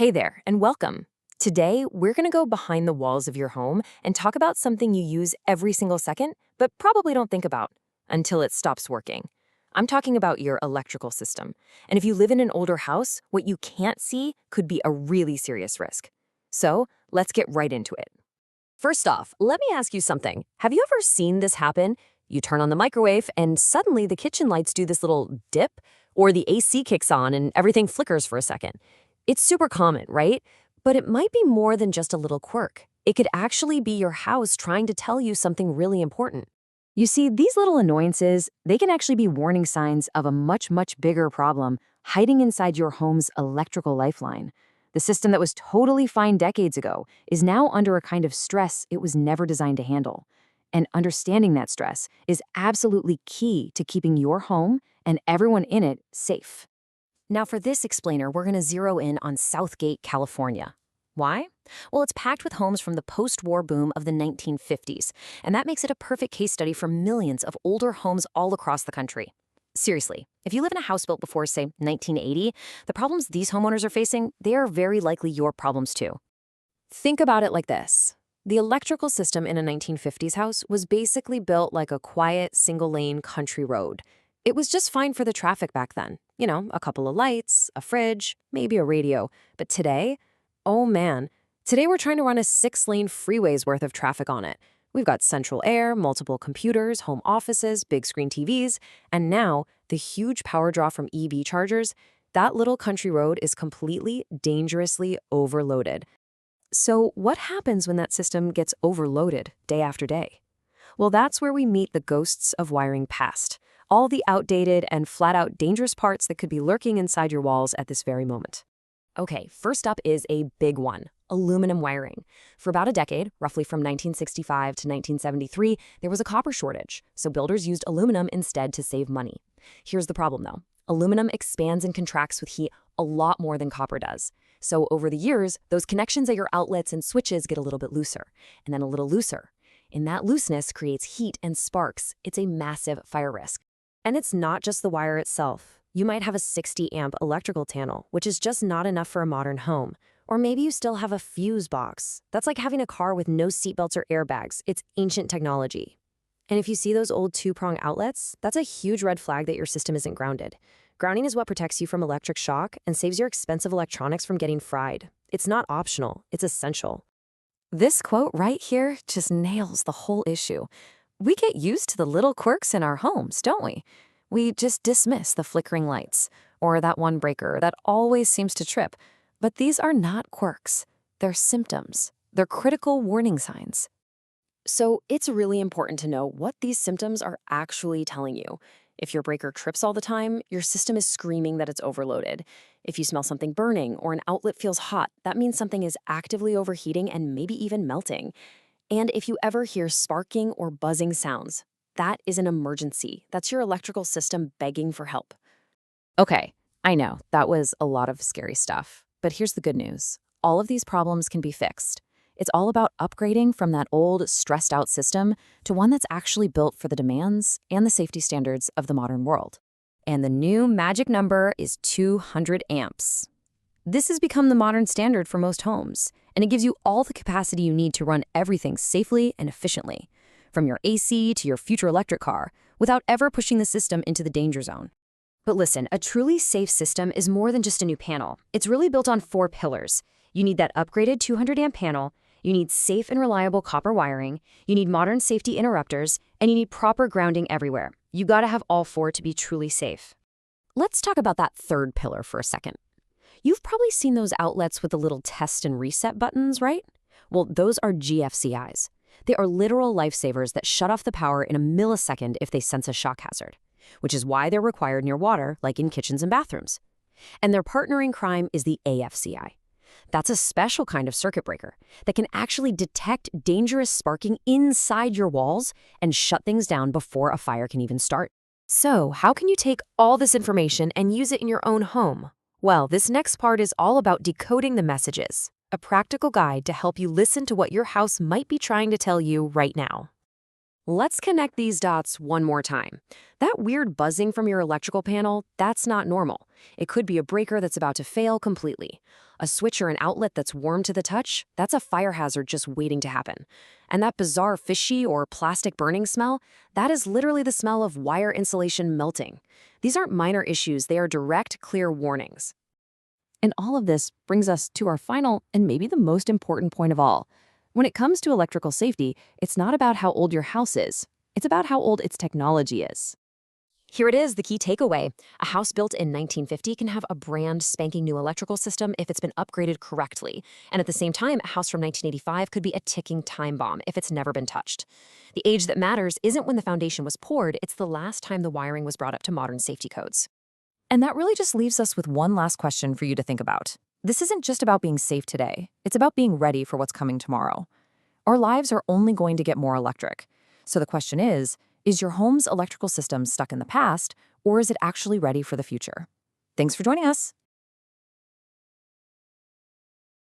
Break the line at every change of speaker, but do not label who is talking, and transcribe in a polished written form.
Hey there, and welcome. Today, we're going to go behind the walls of your home and talk about something you use every single second, but probably don't think about until it stops working. I'm talking about your electrical system. And if you live in an older house, what you can't see could be a really serious risk. So, let's get right into it.
First off, let me ask you something. Have you ever seen this happen? You turn on the microwave and suddenly the kitchen lights do this little dip, or the AC kicks on and everything flickers for a second. It's super common, right? But it might be more than just a little quirk. It could actually be your house trying to tell you something really important.
You see, these little annoyances, they can actually be warning signs of a much bigger problem hiding inside your home's electrical lifeline. The system that was totally fine decades ago is now under a kind of stress it was never designed to handle. And understanding that stress is absolutely key to keeping your home and everyone in it safe.
Now for this explainer, we're going to zero in on Southgate, California. Why? Well, it's packed with homes from the post-war boom of the 1950s, and that makes it a perfect case study for millions of older homes all across the country. Seriously, if you live in a house built before, say, 1980, the problems these homeowners are facing, they are very likely your problems too. Think about it like this. The electrical system in a 1950s house was basically built like a quiet, single-lane country road. It was just fine for the traffic back then. You know, a couple of lights, a fridge, maybe a radio. But today, oh man, today we're trying to run a 6-lane freeway's worth of traffic on it. We've got central air, multiple computers, home offices, big screen TVs, and now the huge power draw from EV chargers. That little country road is completely, dangerously overloaded. So what happens when that system gets overloaded day after day? Well, that's where we meet the ghosts of wiring past, all the outdated and flat-out dangerous parts that could be lurking inside your walls at this very moment. Okay, first up is a big one, aluminum wiring. For about a decade, roughly from 1965 to 1973, there was a copper shortage, so builders used aluminum instead to save money. Here's the problem, though. Aluminum expands and contracts with heat a lot more than copper does. So over the years, those connections at your outlets and switches get a little bit looser, and then a little looser. And that looseness creates heat and sparks. It's a massive fire risk. And it's not just the wire itself. You might have a 60-amp electrical panel, which is just not enough for a modern home. Or maybe you still have a fuse box. That's like having a car with no seatbelts or airbags. It's ancient technology. And if you see those old two-prong outlets, that's a huge red flag that your system isn't grounded. Grounding is what protects you from electric shock and saves your expensive electronics from getting fried. It's not optional, it's essential. This quote right here just nails the whole issue. We get used to the little quirks in our homes, don't we? We just dismiss the flickering lights or that one breaker that always seems to trip. But these are not quirks. They're symptoms. They're critical warning signs. So it's really important to know what these symptoms are actually telling you. If your breaker trips all the time, your system is screaming that it's overloaded. If you smell something burning or an outlet feels hot, that means something is actively overheating and maybe even melting. And if you ever hear sparking or buzzing sounds, that is an emergency. That's your electrical system begging for help. Okay, I know, that was a lot of scary stuff. But here's the good news. All of these problems can be fixed. It's all about upgrading from that old, stressed-out system to one that's actually built for the demands and the safety standards of the modern world. And the new magic number is 200 amps. This has become the modern standard for most homes, and it gives you all the capacity you need to run everything safely and efficiently, from your AC to your future electric car, without ever pushing the system into the danger zone. But listen, a truly safe system is more than just a new panel. It's really built on 4 pillars. You need that upgraded 200-amp panel, you need safe and reliable copper wiring, you need modern safety interrupters, and you need proper grounding everywhere. You gotta have all 4 to be truly safe. Let's talk about that third pillar for a second. You've probably seen those outlets with the little test and reset buttons, right? Well, those are GFCIs. They are literal lifesavers that shut off the power in a millisecond if they sense a shock hazard, which is why they're required near water, like in kitchens and bathrooms. And their partner in crime is the AFCI. That's a special kind of circuit breaker that can actually detect dangerous sparking inside your walls and shut things down before a fire can even start. So, how can you take all this information and use it in your own home? Well, this next part is all about decoding the messages, a practical guide to help you listen to what your house might be trying to tell you right now. Let's connect these dots one more time. That weird buzzing from your electrical panel, that's not normal. It could be a breaker that's about to fail completely. A switch or an outlet that's warm to the touch, that's a fire hazard just waiting to happen. And that bizarre fishy or plastic burning smell, that is literally the smell of wire insulation melting. These aren't minor issues, they are direct, clear warnings.
And all of this brings us to our final and maybe the most important point of all. When it comes to electrical safety, it's not about how old your house is. It's about how old its technology is.
Here it is, the key takeaway. A house built in 1950 can have a brand spanking new electrical system if it's been upgraded correctly. And at the same time, a house from 1985 could be a ticking time bomb if it's never been touched. The age that matters isn't when the foundation was poured, it's the last time the wiring was brought up to modern safety codes.
And that really just leaves us with one last question for you to think about. This isn't just about being safe today. It's about being ready for what's coming tomorrow. Our lives are only going to get more electric. So the question is your home's electrical system stuck in the past, or is it actually ready for the future? Thanks for joining us.